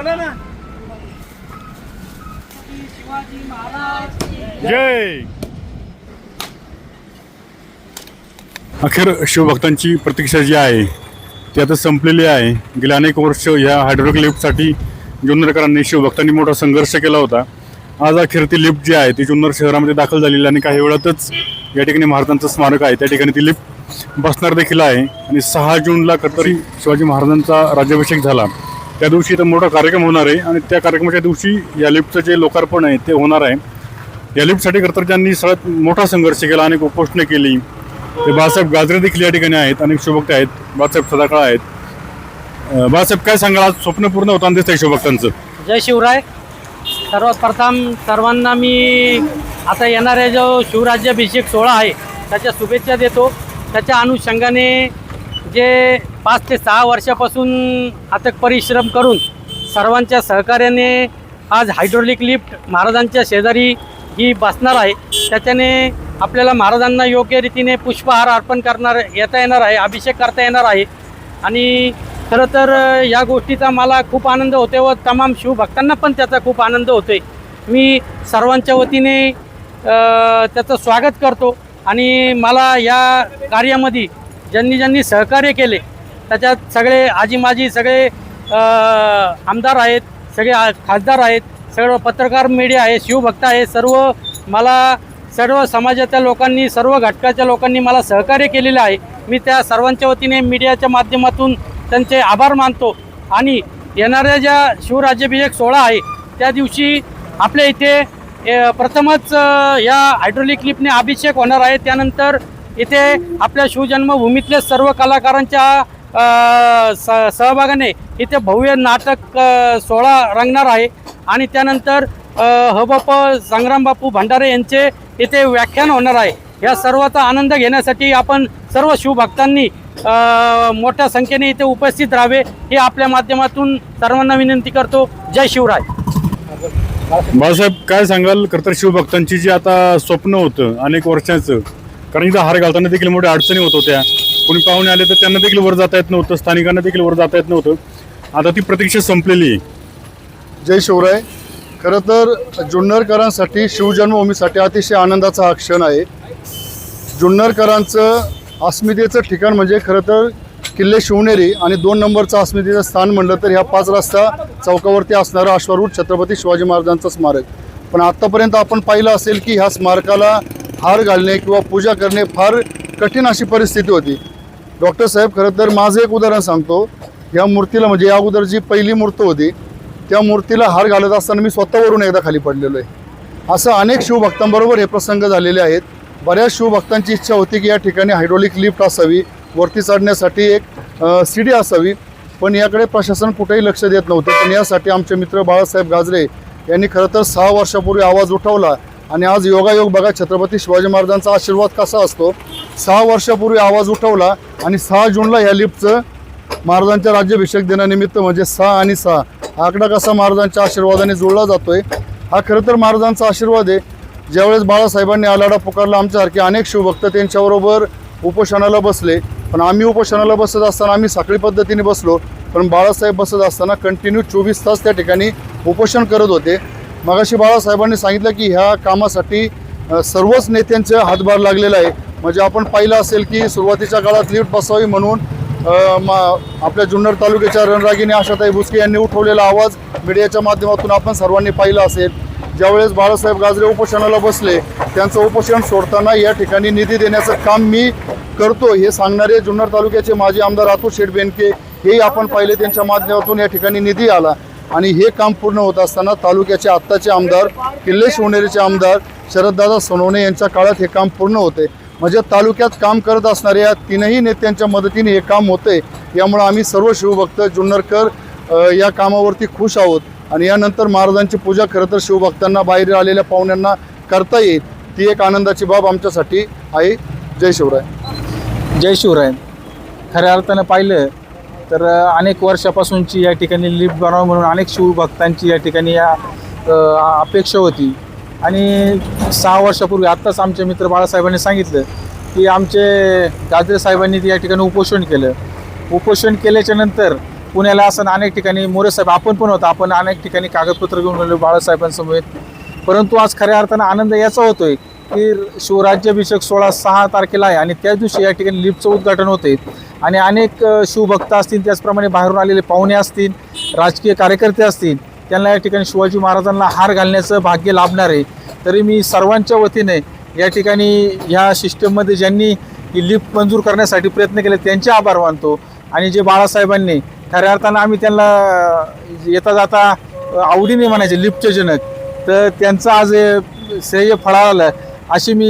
बोला ना. जय. अखेर शिवभक्तांची प्रतीक्षा जी आहे ती आता संपलेली आहे. गेल्या अनेक वर्ष या हायड्रोलिक लिफ्टसाठी जुन्नरकरांनी शिवभक्तांनी मोठा संघर्ष केला होता. आज अखेर ती लिफ्ट जी आहे ती जुन्नर शहरामध्ये दाखल झालेली आणि काही वेळातच या ठिकाणी महाराजांचं स्मारक आहे त्या ठिकाणी ती लिफ्ट बसणार देखील आहे. आणि 6 जूनला खरतरी शिवाजी महाराजांचा राज्याभिषेक झाला त्या दिवशी इथं मोठा कार्यक्रम होणार आहे आणि त्या कार्यक्रमाच्या दिवशी या लिफ्टचं जे लोकार्पण आहे ते होणार आहे. या लिफ्टसाठी खरतर ज्यांनी सगळ्यात मोठा संघर्ष केला, अनेक उपोषणे केली, ते बाळासाहेब गाजरे देखील या ठिकाणी आहेत, अनेक शिवभक्त आहेत, बाळासाहेब सदाकाळ आहेत. बाळासाहेब काय सांगाल, आज स्वप्न पूर्ण होताना दिसतंय शिवभक्तांचं? जय शिवराय. सर्वात प्रथम सर्वांना मी आता येणाऱ्या जो शिवराज्याभिषेक सोहळा आहे त्याच्या शुभेच्छा देतो. त्याच्या अनुषंगाने जे 5 ते 6 वर्षापासून अथक परिश्रम करून सर्वांच्या सहकार्याने आज हायड्रोलिक लिफ्ट महाराजांच्या शेजारी ही बसणार आहे. त्याच्याने आपल्याला महाराजांना योग्य रीतीने पुष्पहार अर्पण येता येणार आहे, अभिषेक करता येणार आहे. आणि खरं तर या गोष्टीचा मला खूप आनंद होते व तमाम शिवभक्तांना पण त्याचा खूप आनंद होतोय. मी सर्वांच्या वतीने त्याचं स्वागत करतो. आणि मला या कार्यामध्ये ज्यांनी सहकार्य केले त्याच्यात सगळे आजी माजी सगळे आमदार आहेत, सगळे खासदार आहेत, सर्व पत्रकार मीडिया आहे, शिवभक्त आहे, सर्व समाजाच्या लोकांनी, सर्व घटकाच्या लोकांनी मला सहकार्य केलेलं आहे. मी त्या सर्वांच्या वतीने मीडियाच्या माध्यमातून त्यांचे आभार मानतो. आणि येणाऱ्या ज्या शिवराज्याभिषेक सोहळा आहे त्या दिवशी आपल्या इथे प्रथमच या हायड्रोलिक लिफ्टने अभिषेक होणार आहे. त्यानंतर इथे आपल्या शिवजन्मभूमीतले सर्व कलाकारांच्या सहभागाने इथे भव्य नाटक सोहळा रंगणार आहे. आणि त्यानंतर हबप संग्राम बापू भंडारे यांचे इथे व्याख्यान होणार आहे. या सर्वाचा आनंद घेण्यासाठी आपण सर्व शिवभक्तांनी मोठ्या संख्येने इथे उपस्थित राहावे हे आपल्या माध्यमातून सर्वांना विनंती करतो. जय शिवराय. बाळासाहेब काय सांगाल, खरतर शिवभक्तांची जी आता स्वप्न होतं अनेक वर्षांचं, कारण इथं हार घालताना देखील मोठ्या अडचणी होत होत्या, कोणी पाहुणे आले तर त्यांना देखील वर जाता येत नव्हतं, स्थानिकांना देखील वर जाता येत नव्हतं, आता ती प्रतीक्षा संपलेली आहे. जय शिवराय. खरं तर जुन्नरकरांसाठी, शिवजन्मभूमीसाठी अतिशय आनंदाचा हा क्षण आहे. जुन्नरकरांचं अस्मितेचं ठिकाण म्हणजे खरं तर किल्ले शिवनेरी आणि 2 नंबरचं अस्मितेचं स्थान म्हणलं तर ह्या 5 रस्ता चौकावरती असणारं अश्वारूढ छत्रपती शिवाजी महाराजांचं स्मारक. पण आत्तापर्यंत आपण पाहिलं असेल की ह्या स्मारकाला हार घालणे किंवा पूजा करणे फार कठीण अशी परिस्थिती होती. डॉक्टर साहेब, खरं तर माझं एक उदाहरण सांगतो. ह्या मूर्तीला म्हणजे या अगोदर जी पहिली मूर्त होती त्या मूर्तीला हार घालत असताना मी स्वतःवरून एकदा खाली पडलेलो आहे. असं अनेक शिवभक्तांबरोबर हे प्रसंग झालेले आहेत. बऱ्याच शिवभक्तांची इच्छा होती की या ठिकाणी हायड्रोलिक लिफ्ट असावी, वरती चढण्यासाठी एक सीडी असावी, पण याकडे प्रशासन कुठेही लक्ष देत नव्हतं. पण यासाठी आमचे मित्र बाळासाहेब गाजरे यांनी खरं तर 6 वर्षापूर्वी आवाज उठवला. आणि आज योगायोग बघा, छत्रपती शिवाजी महाराजांचा आशीर्वाद कसा असतो. 6 वर्षापूर्वी आवाज उठवला आणि 6 जूनला ह्या लिफ्टचं महाराजांच्या राज्याभिषेक दिनानिमित्त म्हणजे 6 आणि 6 आकडा कसा महाराजांच्या आशीर्वादाने जुळला जातोय. हा खरं तर महाराजांचा आशीर्वाद आहे. ज्यावेळेस बाळासाहेबांनी आलाडा पुकारला, आमच्यासारखे अनेक शिवभक्त त्यांच्याबरोबर उपोषणाला बसले. पण आम्ही उपोषणाला बसत असताना आम्ही साखळी पद्धतीने बसलो, पण बाळासाहेब बसत असताना कंटिन्यू 24 तास त्या ठिकाणी उपोषण करत होते. मगाशी बाळासाहेबांनी सांगितलं की ह्या कामासाठी सर्वच नेत्यांचे हातभार लागलेला आहे. म्हणजे आपण पाहिलं असेल की सुरुवातीच्या काळात लिफ्ट बसावी म्हणून आपल्या जुन्नर तालुक्याच्या रणरागिणी आशाताई भुसके यांनी उठवलेला आवाज मीडियाच्या माध्यमातून आपण सर्वांनी पाहिला असेल. ज्यावेळेस बाळासाहेब गाजरे उपोषणाला बसले, त्यांचं उपोषण सोडताना या ठिकाणी निधी देण्याचं काम मी करतो हे सांगणारे जुन्नर तालुक्याचे माजी आमदार अतुल शेठ बेनके हेही आपण पाहिले. त्यांच्या माध्यमातून या ठिकाणी निधी आला आणि हे काम पूर्ण होत असताना तालुक्याचे आत्ताचे आमदार, किल्ले शिवनेरीचे आमदार शरददादा सोनवणे यांच्या काळात हे काम पूर्ण होते. म्हणजे तालुक्यात काम करत असणाऱ्या 3ही नेत्यांच्या मदतीने हे काम होते. यामुळे आम्ही सर्व शिवभक्त जुन्नरकर या कामावरती खुश आहोत. आणि यानंतर महाराजांची पूजा खरं तर शिवभक्तांना, बाहेर आलेल्या पाहुण्यांना करता येईल, ती एक आनंदाची बाब आमच्यासाठी आहे. जय शिवराय. जय शिवराय. खऱ्या अर्थानं पाहिलं तर अनेक वर्षापासूनची या ठिकाणी लिफ्ट बनावं म्हणून अनेक शिवभक्तांची या ठिकाणी अपेक्षा होती. आणि 6 वर्षापूर्वी आत्ताच आमचे मित्र बाळासाहेबांनी सांगितलं की आमचे गाजरे साहेबांनी या ठिकाणी उपोषण केलं. उपोषण केल्याच्या नंतर पुण्याला असं अनेक ठिकाणी मोरेसाहेब आपण पण होतो, आपण अनेक ठिकाणी कागदपत्र घेऊन गेलो बाळासाहेबांसमवेत. परंतु आज खऱ्या अर्थानं आनंद याचा होतोय की शिवराज्याभिषेक सोहळा 6 तारखेला आहे आणि त्याच दिवशी या ठिकाणी लिफ्टचं उद्घाटन होते आणि अनेक शिवभक्त असतील, त्याचप्रमाणे बाहेरून आलेले पाहुणे असतील, राजकीय कार्यकर्ते असतील, त्यांना या ठिकाणी शिवाजी महाराजांना हार घालण्याचं भाग्य लाभणार आहे. तरी मी सर्वांच्या वतीने या ठिकाणी ह्या सिस्टममध्ये ज्यांनी ही लिफ्ट मंजूर करण्यासाठी प्रयत्न केले त्यांचे आभार मानतो. आणि जे बाळासाहेबांनी खऱ्या अर्थानं आम्ही त्यांना येता जाता आवडीने म्हणायचे लिफ्टचे जनक, तर त्यांचं आज श्रेय फळावलं अशी मी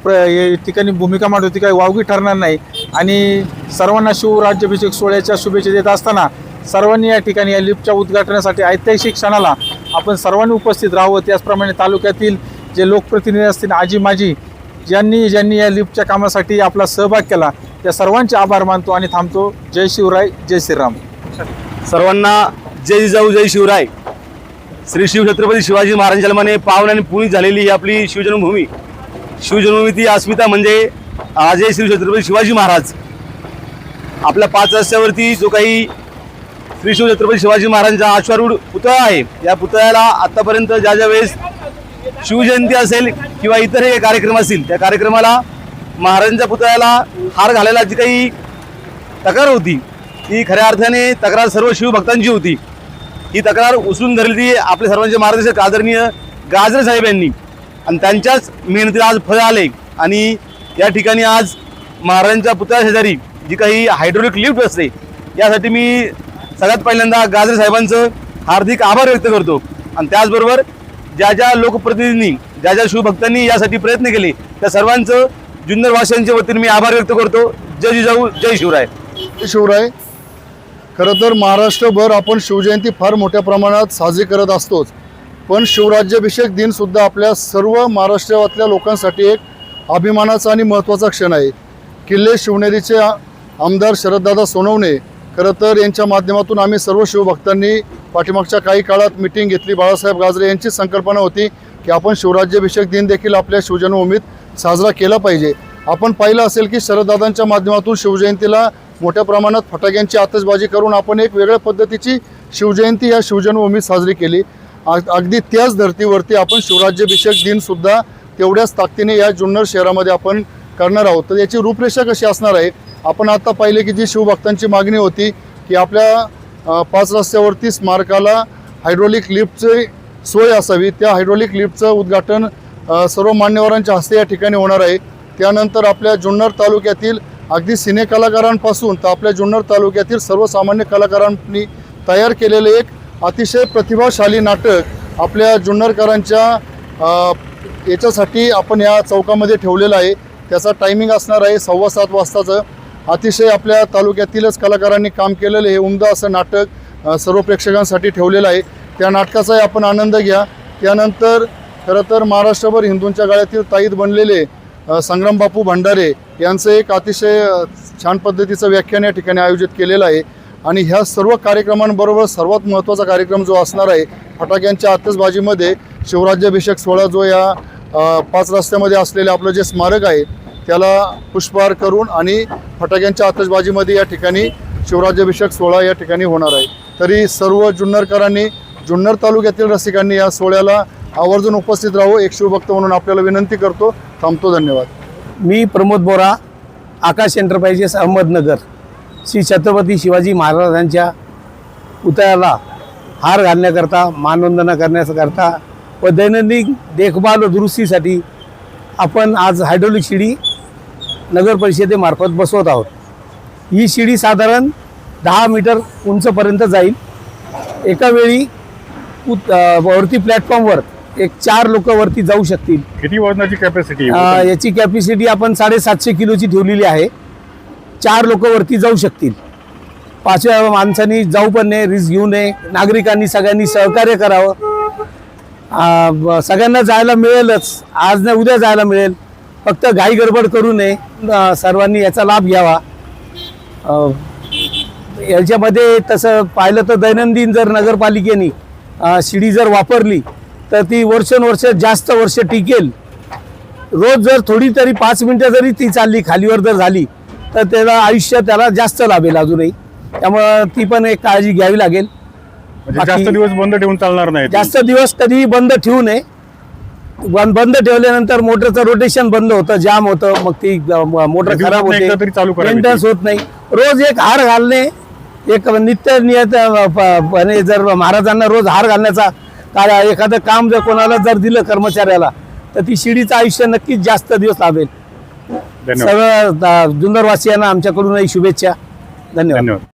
या ठिकाणी भूमिका मांडतो, ती काही वावगी ठरणार नाही. आणि सर्वांना शिवराज्याभिषेक सोहळ्याच्या शुभेच्छा देत असताना सर्वांनी या ठिकाणी या लिफ्टच्या उद्घाटनासाठी ऐतिहासिक क्षणाला आपण सर्वांनी उपस्थित राहावं. त्याचप्रमाणे तालुक्यातील जे लोकप्रतिनिधी असतील, आजी माजी, ज्यांनी या लिफ्टच्या कामासाठी आपला सहभाग केला, त्या सर्वांचे आभार मानतो आणि थांबतो. जय शिवराय, जय श्रीराम. सर्वांना जय जिजाऊ जय शिवराय. श्री शिवछत्रपती शिवाजी महाराजांच्या जन्माने पावन आणि पुनीत झालेली ही आपली शिवजन्मभूमी. शिवजन्मभूमीची अस्मिता म्हणजे आजही श्री छत्रपती शिवाजी महाराज. आपल्या 5 रस्त्यावरती जो काही श्री शिवछत्रपती शिवाजी महाराजांचा अश्वारूढ पुतळा आहे, या पुतळ्याला आतापर्यंत ज्या वेळेस शिवजयंती असेल किंवा इतरही कार्यक्रम असतील, त्या कार्यक्रमाला महाराजांच्या पुतळ्याला हार घालायला जी काही तक्रार होती, ती खऱ्या अर्थाने तक्रार सर्व शिवभक्तांची होती. ही तक्रार उचलून धरली आपले सर्वांचे मार्गदर्शक आदरणीय गाजरे साहेब यांनी आणि त्यांच्याच मेहनतीला आज फळ आले. आणि या ठिकाणी आज महाराजांच्या पुतळ्या शेजारी जी काही हायड्रोलिक लिफ्ट असते, यासाठी मी सगळ्यात पहिल्यांदा गाजरे साहेबांचं हार्दिक आभार व्यक्त करतो. आणि त्याचबरोबर ज्या लोकप्रतिनिधींनी ज्या शिवभक्तांनी यासाठी प्रयत्न केले, त्या सर्वांचं जुन्नर वासियांच्या वतीने मी आभार व्यक्त करतो. जय जिजाऊ जय शिवराय. शिवराय. खरं तर महाराष्ट्रभर आपण शिवजयंती फार मोठ्या प्रमाणात साजरी करत असतोच, पण शिवराज्याभिषेक दिनसुद्धा आपल्या सर्व महाराष्ट्रातल्या लोकांसाठी एक अभिमानाचा आणि महत्त्वाचा क्षण आहे. किल्ले शिवनेरीचे आमदार शरददादा सोनवणे खरं तर यांच्या माध्यमातून आम्ही सर्व शिवभक्तांनी पाठीमागच्या काही काळात मिटिंग घेतली. बाळासाहेब गाजरे यांची संकल्पना होती की आपण शिवराज्याभिषेक दिन देखील आपल्या शिवजन्मभूमीत साजरा केला पाहिजे. आपण पाहिलं असेल की शरददादांच्या माध्यमातून शिवजयंतीला मोठ्या प्रमाणात फटाक्यांची आतषबाजी करून आपण एक वेगळ्या पद्धतीची शिवजयंती या शिवजन्मभूमीत साजरी केली. अगदी त्याच धर्तीवरती आपण शिवराज्याभिषेक दिनसुद्धा तेवढ्याच ताकदीने या जुन्नर शहरामध्ये आपण करणार आहोत. तर याची रूपरेषा कशी असणार आहे, आपण आता पाहिले की जी शिवभक्तांची मागणी होती की आपल्या 5 रस्त्यावरती स्मारकाला हायड्रोलिक लिफ्टची सोय असावी, त्या हायड्रोलिक लिफ्टचं उद्घाटन सर्व मान्यवरांच्या हस्ते या ठिकाणी होणार आहे. त्यानंतर आपल्या जुन्नर तालुक्यातील अगदी सिने कलाकारांपासून तर आपल्या जुन्नर तालुक्यातील सर्वसामान्य कलाकारांनी तयार केलेले एक अतिशय प्रतिभाशाली नाटक आपल्या जुन्नरकरांच्या याच्यासाठी आपण या चौकामध्ये ठेवलेलं आहे. त्याचा टायमिंग असणार आहे 7:15 वाजताचं. अतिशय आपल्या तालुक्यातीलच कलाकारांनी काम केलेलं हे उमदं असं नाटक सर्व प्रेक्षकांसाठी ठेवलेलं आहे. त्या नाटकाचाही आपण आनंद घ्या. त्यानंतर खरं तर महाराष्ट्रभर हिंदूंच्या गळ्यातील ताईत बनलेले संग्रामबापू भंडारे यांचं एक अतिशय छान पद्धतीचं व्याख्यान या ठिकाणी आयोजित केलेलं आहे. आणि ह्या सर्व कार्यक्रमांबरोबर सर्वात महत्त्वाचा कार्यक्रम जो असणार आहे, फटाक्यांच्या आतषबाजीमध्ये शिवराज्याभिषेक सोहळा जो या 5 रस्त्यामध्ये असलेले आपलं जे स्मारक आहे त्याला पुष्पहार करून आणि फटाक्यांच्या आतषबाजीमध्ये या ठिकाणी शिवराज्याभिषेक सोहळा या ठिकाणी होणार आहे. तरी सर्व जुन्नरकरांनी, जुन्नर तालुक्यातील रसिकांनी या सोहळ्याला आवर्जून उपस्थित राहू एक शिवभक्त म्हणून आपल्याला विनंती करतो. थांबतो. धन्यवाद. मी प्रमोद बोरा, आकाश एंटरप्राइजेस अहमदनगर. श्री छत्रपती शिवाजी महाराजांच्या पुतळ्याला हार घालण्याकरता, मानवंदना करण्याकरता व दैनंदिन देखभाल व दुरुस्तीसाठी आपण आज हायड्रोलिक शिडी नगर परिषदेमार्फत बसवत आहोत. ही शिडी साधारण 10 मीटर उंचपर्यंत जाईल. एका वेळी वरती प्लॅटफॉर्मवर एक 4 लोक वरती जाऊ शकतील. किती वजनाची कॅपॅसिटी? याची कॅपॅसिटी आपण 750 किलोची ठेवलेली आहे. 4 लोक वरती जाऊ शकतील. 5व्या माणसांनी जाऊ पण नये, रिस्क घेऊ नये. नागरिकांनी सगळ्यांनी सहकार्य करावं. सगळ्यांना जायला मिळेलच, आज नाही उद्या जायला मिळेल. फक्त घाई गडबड करू नये, सर्वांनी याचा लाभ घ्यावा. याच्यामध्ये तसं पाहिलं तर दैनंदिन जर नगरपालिकेने शिडी जर वापरली तर ती वर्षानुवर्ष जास्त वर्ष टिकेल. रोज जर थोडी तरी 5 मिनटं जरी ती चालली खालीवर जर झाली तर त्याला आयुष्य त्याला जास्त लाभेल अजूनही. त्यामुळं ती पण एक काळजी घ्यावी लागेल. म्हणजे जास्त बाकी- दिवस बंद ठेवून चालणार नाही. जास्त दिवस कधीही बंद ठेवू नये. बंद ठेवल्यानंतर मोटरचं रोटेशन बंद होतं, जाम होतं, मग ती मोटर दिवसातनं खराब एकदा तरी चालू होते, करावी ती. मेंटेनन्स होत नाही. रोज एक हार घालणे, एक नियत जर महाराजांना रोज हार घालण्याचा एखादं काम जर कोणाला जर दिलं कर्मचाऱ्याला, तर ती शिडीचं आयुष्य नक्कीच जास्त दिवस लाभेल. धन्यवाद. सगळं जुन्नरवासियांना आमच्याकडूनही शुभेच्छा. धन्यवाद. धन्यवाद.